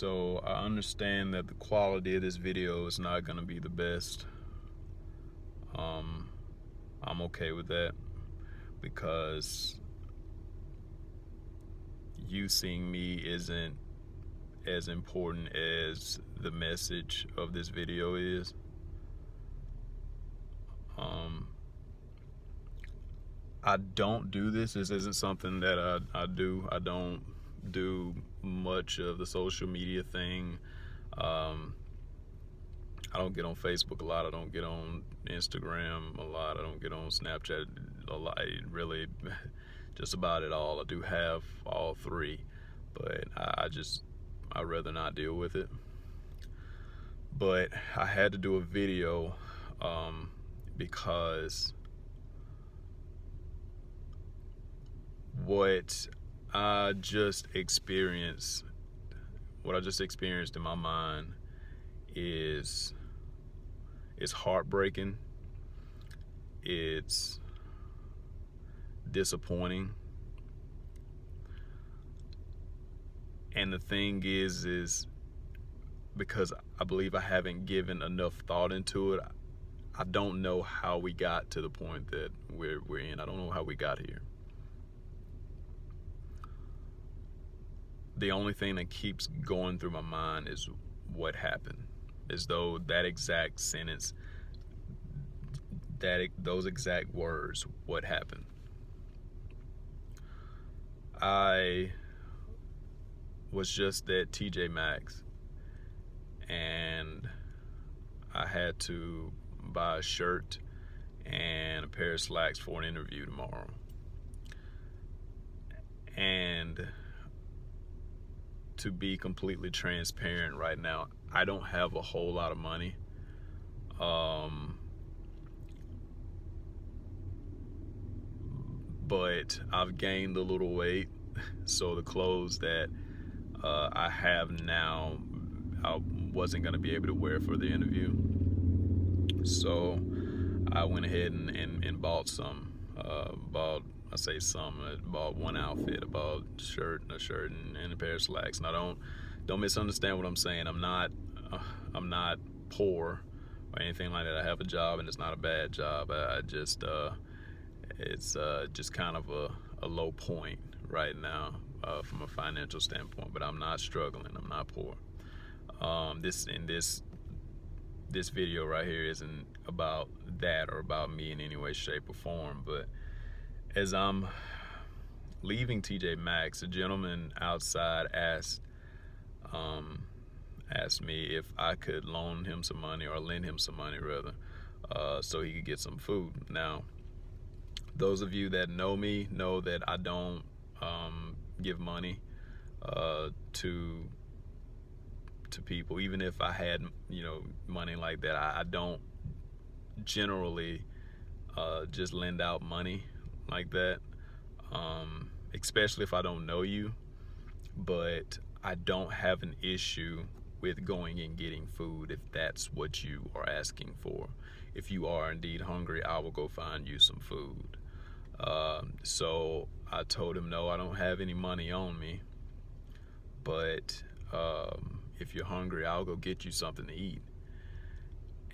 So I understand that the quality of this video is not going to be the best. I'm okay with that because you seeing me isn't as important as the message of this video is. I don't do this. This isn't something that I do. I don't do much of the social media thing. I don't get on Facebook a lot. I don't get on Instagram a lot. I don't get on Snapchat a lot. Really, just about it all. I do have all three, but I'd rather not deal with it. But I had to do a video because what I just experienced in my mind is heartbreaking. It's disappointing. And the thing is because I believe I haven't given enough thought into it, I don't know how we got to the point that we're in. I don't know how we got here. The only thing that keeps going through my mind is what happened, as though that exact sentence, those exact words, what happened. I was just at TJ Maxx and I had to buy a shirt and a pair of slacks for an interview tomorrow. And to be completely transparent right now, I don't have a whole lot of money. But I've gained a little weight, so the clothes that I have now I wasn't going to be able to wear for the interview. So I went ahead and bought some. I bought one outfit. I bought a shirt and a pair of slacks. Now don't misunderstand what I'm saying. I'm not poor or anything like that. I have a job and it's not a bad job. It's just kind of a low point right now from a financial standpoint. But I'm not struggling. I'm not poor. This video right here isn't about that or about me in any way, shape, or form. But as I'm leaving TJ Maxx, a gentleman outside asked me if I could loan him some money, or lend him some money rather, so he could get some food. Now, those of you that know me know that I don't give money to people. Even if I had money like that, I don't generally just lend out money like that, especially if I don't know you. But I don't have an issue with going and getting food if that's what you are asking for. If you are indeed hungry, I will go find you some food. So I told him, no, I don't have any money on me, but if you're hungry, I'll go get you something to eat.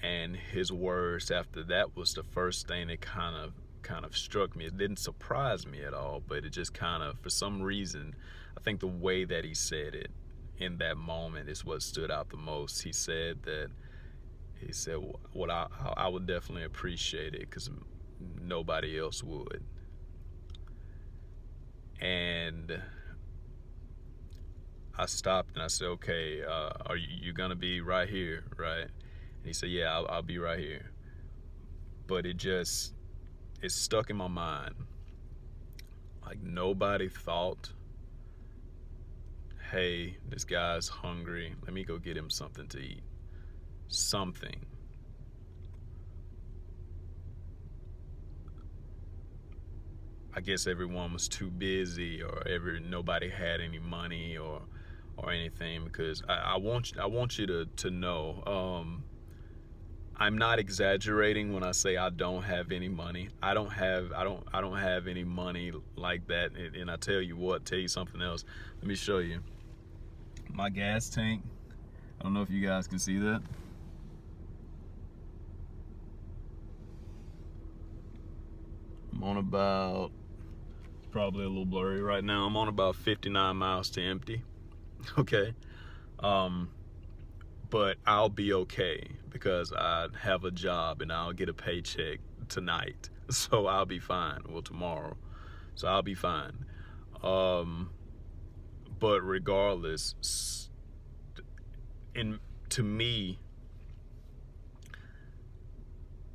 And his words after that was the first thing that kind of struck me. It didn't surprise me at all, but it just kind of, for some reason, I think the way that he said it in that moment is what stood out the most. He said, well, I would definitely appreciate it because nobody else would. And I stopped and I said, okay, are you gonna be right here, right? And he said, yeah, I'll be right here. But it's stuck in my mind. Like, nobody thought, hey, this guy's hungry, let me go get him something to eat. Something. I guess everyone was too busy, or nobody had any money or anything, because I want you to know, I'm not exaggerating when I say I don't have any money. I don't have any money like that. And I tell you something else. Let me show you. my gas tank. I don't know if you guys can see that. I'm on about, probably a little blurry right now, I'm on about 59 miles to empty. Okay. But I'll be okay because I have a job and I'll get a paycheck tonight. So I'll be fine. Well, tomorrow. So I'll be fine. But regardless, to me,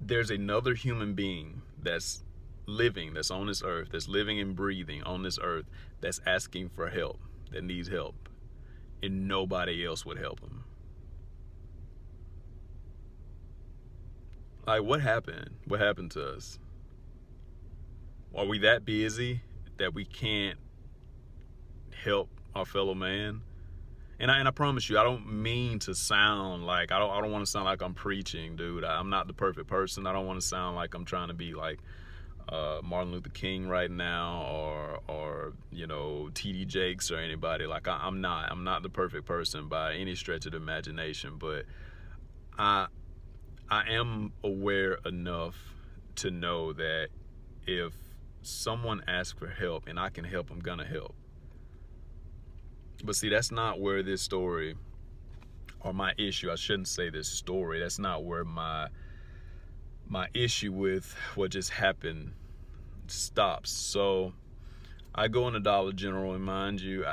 there's another human being that's living, that's on this earth, that's living and breathing on this earth, that's asking for help, that needs help, and nobody else would help him. Like, what happened? What happened to us? Are we that busy that we can't help our fellow man? And I promise you, I don't mean to sound like, I don't want to sound like I'm preaching, dude. I'm not the perfect person. I don't want to sound like I'm trying to be like Martin Luther King right now, or you know, TD Jakes or anybody. Like, I'm not the perfect person by any stretch of the imagination, but I am aware enough to know that if someone asks for help and I can help, I'm gonna help. But see, that's not where this story, or my issue, I shouldn't say this story, that's not where my issue with what just happened stops. So I go in the Dollar General, and mind you,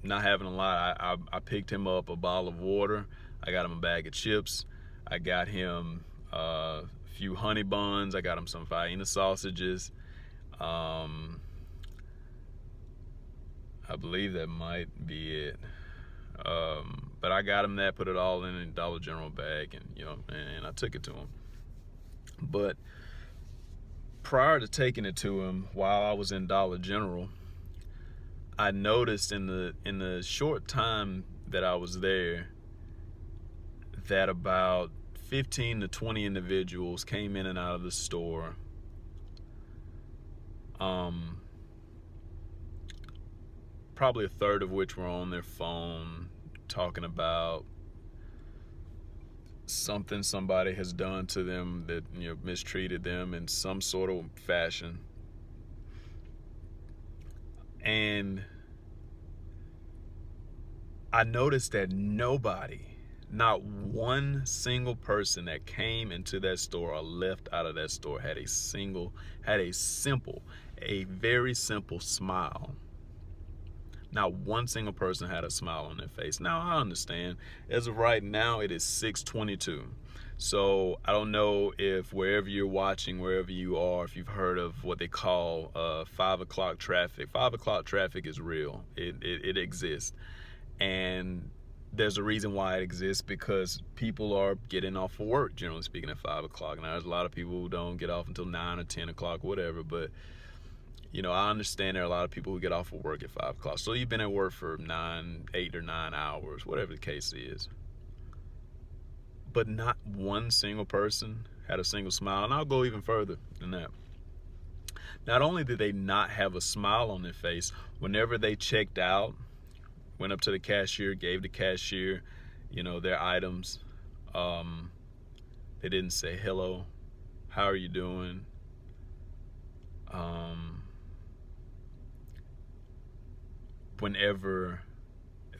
not having a lot, I picked him up a bottle of water, I got him a bag of chips, I got him a few honey buns, I got him some Vienna sausages, I believe that might be it. But I got him that, put it all in a Dollar General bag, and you know, and I took it to him. But prior to taking it to him, while I was in Dollar General, I noticed in the short time that I was there that about 15 to 20 individuals came in and out of the store. Probably a third of which were on their phone talking about something somebody has done to them that, you know, mistreated them in some sort of fashion. And I noticed that nobody, not one single person that came into that store or left out of that store had a very simple smile. Not one single person had a smile on their face. Now, I understand, as of right now, it is 6:22. So I don't know if wherever you're watching, wherever you are, if you've heard of what they call 5 o'clock traffic. 5 o'clock traffic is real. It exists. And there's a reason why it exists, because people are getting off of work, generally speaking, at 5 o'clock. Now, there's a lot of people who don't get off until 9 or 10 o'clock, whatever, but you know, I understand there are a lot of people who get off of work at 5 o'clock. So you've been at work for 8 or 9 hours, whatever the case is. But not one single person had a single smile. And I'll go even further than that. Not only did they not have a smile on their face, whenever they checked out, went up to the cashier, gave the cashier, you know, their items, they didn't say, hello, how are you doing? Whenever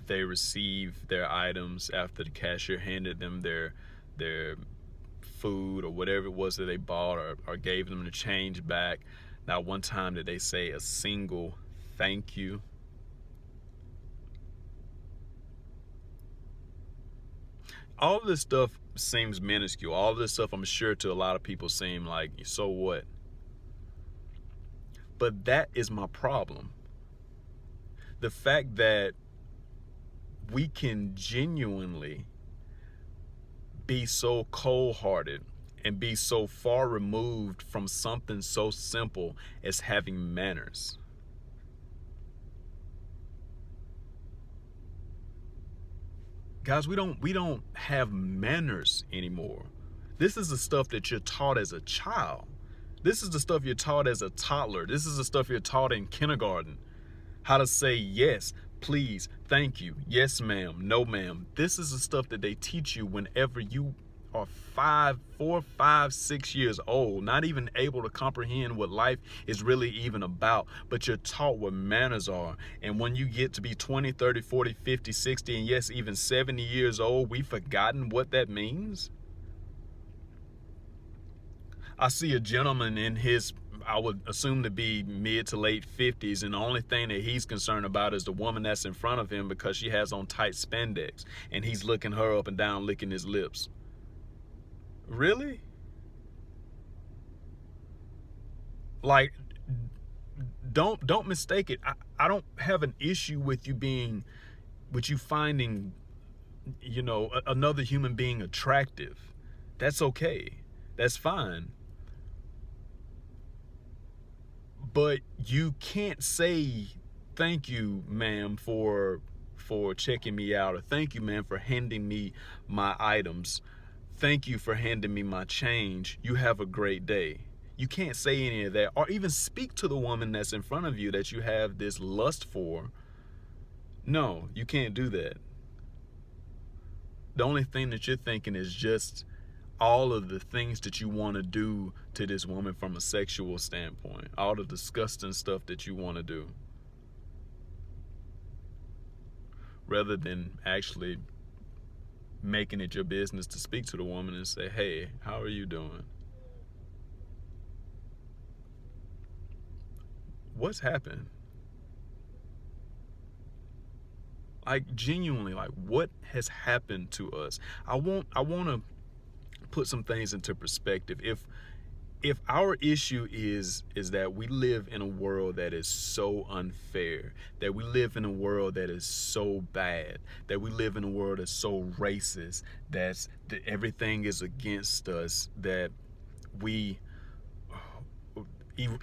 they received their items after the cashier handed them their food or whatever it was that they bought, or gave them the change back, not one time did they say a single thank you. All of this stuff seems minuscule. All of this stuff, I'm sure, to a lot of people seem like, so what? But that is my problem. The fact that we can genuinely be so cold-hearted and be so far removed from something so simple as having manners. Guys, we don't have manners anymore. This is the stuff that you're taught as a child. This is the stuff you're taught as a toddler. This is the stuff you're taught in kindergarten. How to say yes, please, thank you, yes ma'am, no ma'am. This is the stuff that they teach you whenever you are 4, 5, 6 years old, not even able to comprehend what life is really even about, but you're taught what manners are. And when you get to be 20, 30, 40, 50, 60, and yes, even 70 years old, we've forgotten what that means. I see a gentleman in his, I would assume to be mid to late 50s, and the only thing that he's concerned about is the woman that's in front of him because she has on tight spandex, and he's looking her up and down, licking his lips. Really? Like, don't mistake it. I don't have an issue with you finding, another human being attractive. That's okay. That's fine. But you can't say thank you, ma'am, for checking me out, or thank you, ma'am, for handing me my items. Thank you for handing me my change. You have a great day. You can't say any of that, or even speak to the woman that's in front of you that you have this lust for. No, you can't do that. The only thing that you're thinking is just all of the things that you want to do to this woman from a sexual standpoint, all the disgusting stuff that you want to do, rather than actually making it your business to speak to the woman and say, hey, how are you doing? What's happened? Like, genuinely, like, what has happened to us? I want to put some things into perspective. If our issue is that we live in a world that is so unfair, that we live in a world that is so bad, that we live in a world that's so racist, that everything is against us, that we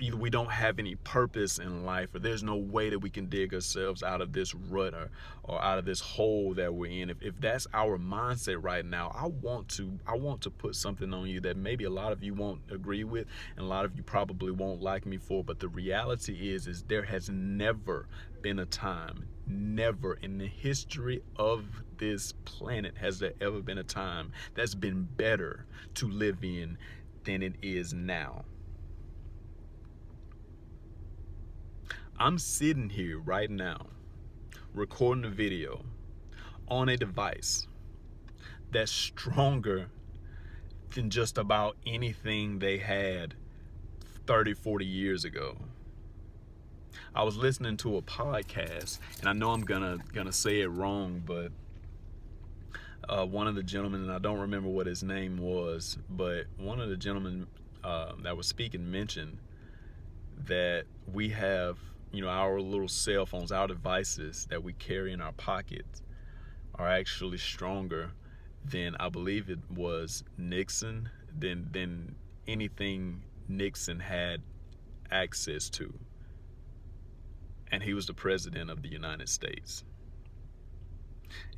either we don't have any purpose in life, or there's no way that we can dig ourselves out of this rut, or out of this hole that we're in. If that's our mindset right now, I want to put something on you that maybe a lot of you won't agree with, and a lot of you probably won't like me for, but the reality is there has never been a time, never in the history of this planet has there ever been a time that's been better to live in than it is now. I'm sitting here right now recording a video on a device that's stronger than just about anything they had 30, 40 years ago. I was listening to a podcast, and I know I'm gonna say it wrong, but one of the gentlemen, and I don't remember what his name was, but one of the gentlemen that was speaking mentioned that we have, our little cell phones, our devices that we carry in our pockets are actually stronger than, I believe it was Nixon, than anything Nixon had access to. And he was the president of the United States.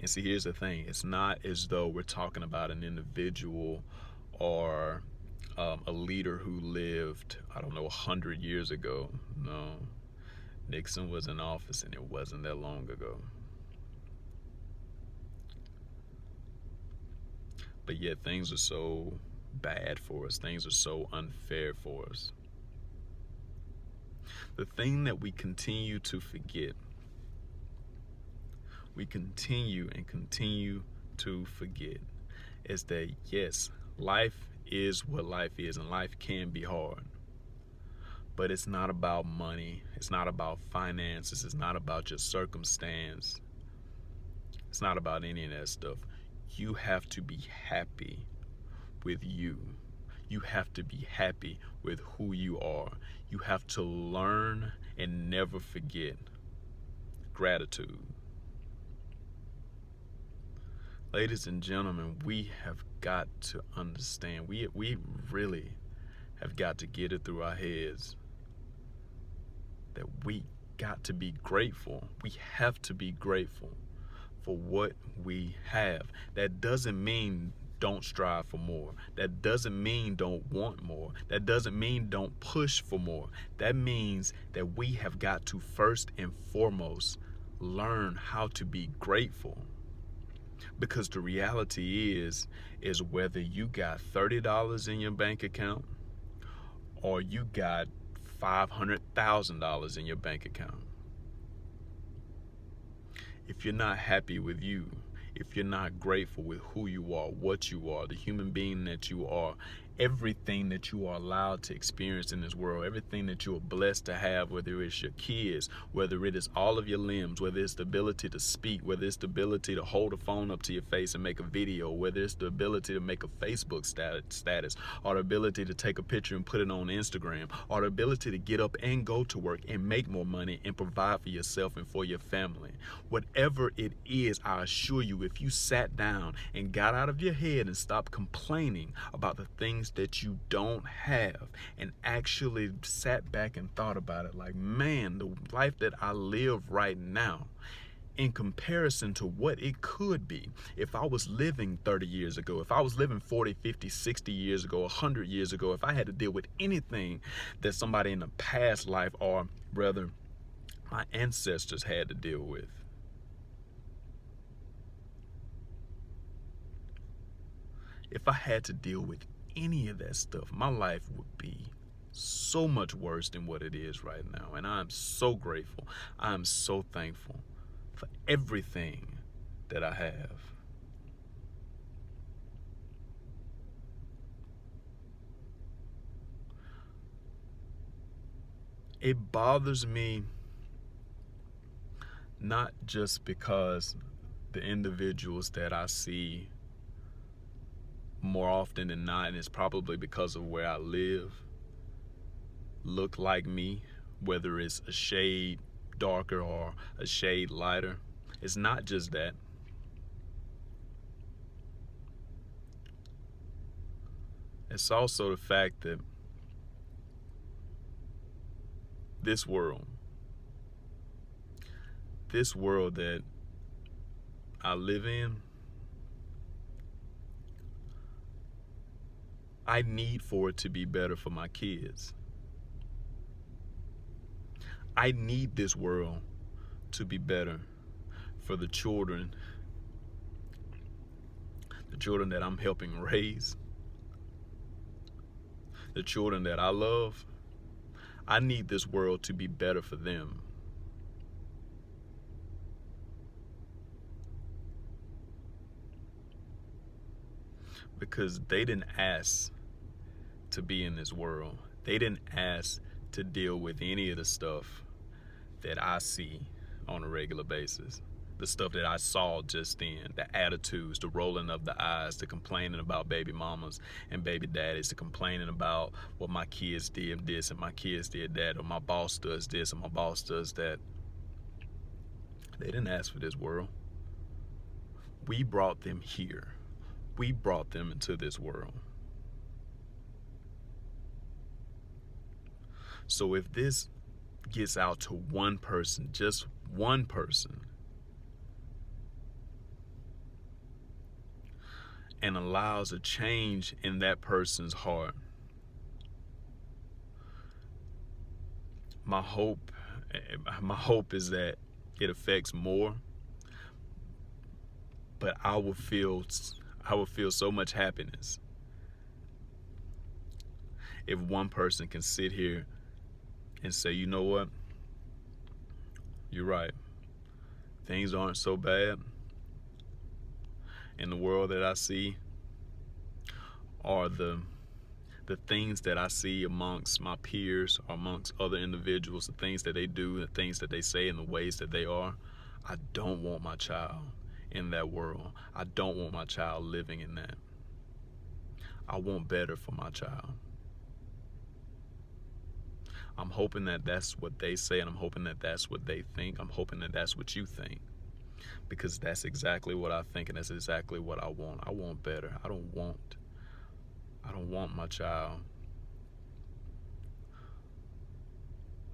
And see, here's the thing. It's not as though we're talking about an individual or a leader who lived, I don't know, 100 years ago. No. Nixon was in office, and it wasn't that long ago. But yet things are so bad for us. Things are so unfair for us. The thing that we continue to forget, we continue to forget, is that yes, life is what life is, and life can be hard. But it's not about money. It's not about finances. It's not about your circumstance. It's not about any of that stuff. You have to be happy with you. You have to be happy with who you are. You have to learn and never forget gratitude. Ladies and gentlemen, we have got to understand. We really have got to get it through our heads that we got to be grateful. We have to be grateful for what we have. That doesn't mean don't strive for more. That doesn't mean don't want more. That doesn't mean don't push for more. That means that we have got to first and foremost learn how to be grateful. Because the reality is whether you got $30 in your bank account or you got $500,000 in your bank account, if you're not happy with you, if you're not grateful with who you are, what you are, the human being that you are, everything that you are allowed to experience in this world, everything that you are blessed to have, whether it's your kids, whether it is all of your limbs, whether it's the ability to speak, whether it's the ability to hold a phone up to your face and make a video, whether it's the ability to make a Facebook status, or the ability to take a picture and put it on Instagram, or the ability to get up and go to work and make more money and provide for yourself and for your family. Whatever it is, I assure you, if you sat down and got out of your head and stopped complaining about the things that you don't have and actually sat back and thought about it, like, man, the life that I live right now, in comparison to what it could be if I was living 30 years ago, if I was living 40, 50, 60 years ago, 100 years ago, if I had to deal with anything that somebody in a past life, or rather my ancestors, had to deal with. If I had to deal with any of that stuff, my life would be so much worse than what it is right now. And I'm so grateful. I'm so thankful for everything that I have. It bothers me not just because the individuals that I see more often than not, and it's probably because of where I live, look like me, whether it's a shade darker or a shade lighter. It's not just that. It's also the fact that this world that I live in, I need for it to be better for my kids. I need this world to be better for the children that I'm helping raise, the children that I love. I need this world to be better for them. Because they didn't ask to be in this world. They didn't ask to deal with any of the stuff that I see on a regular basis. The stuff that I saw just then, the attitudes, the rolling of the eyes, the complaining about baby mamas and baby daddies, the complaining about what my kids did this and my kids did that, or my boss does this and my boss does that. They didn't ask for this world. We brought them here. We brought them into this world. So if this gets out to one person, just one person, and allows a change in that person's heart, my hope is that it affects more. But I will feel so much happiness if one person can sit here and say, you know what, you're right, things aren't so bad in the world that I see, or the things that I see amongst my peers or amongst other individuals, the things that they do, the things that they say, and the ways that they are. I don't want my child in that world. I don't want my child living in that. I want better for my child. I'm hoping that that's what they say, and I'm hoping that that's what they think. I'm hoping that that's what you think, because that's exactly what I think, and that's exactly what I want. I want better. I don't want my child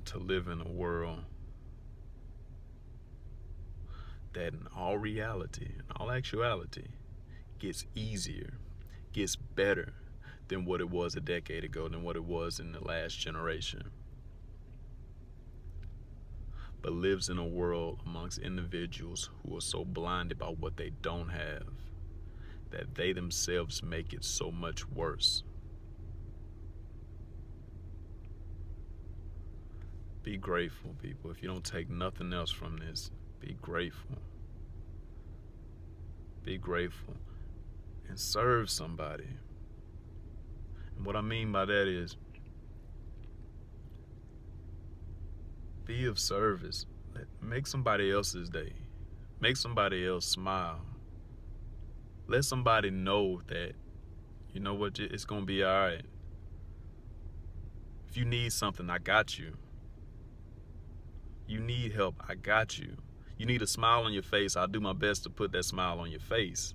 to live in a world that in all reality, in all actuality, gets easier, gets better than what it was a decade ago, than what it was in the last generation. but lives in a world amongst individuals who are so blinded by what they don't have that they themselves make it so much worse. Be grateful, people. If you don't take nothing else from this, be grateful. Be grateful and serve somebody. And what I mean by that is, be of service. Make somebody else's day. Make somebody else smile. Let somebody know that, you know what, it's going to be all right. If you need something, I got you. You need help, I got you. You need a smile on your face, I'll do my best to put that smile on your face.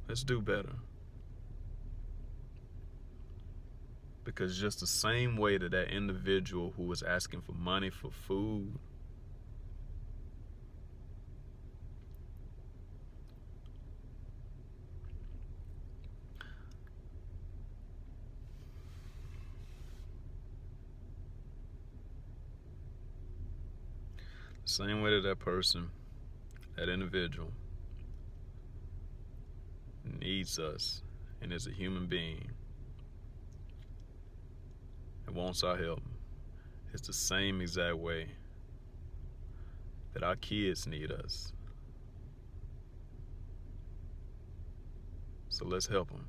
Let's do better. Because just the same way that that individual who was asking for money for food, the same way that that person, that individual, needs us and is a human being and wants our help, it's the same exact way that our kids need us. So let's help them.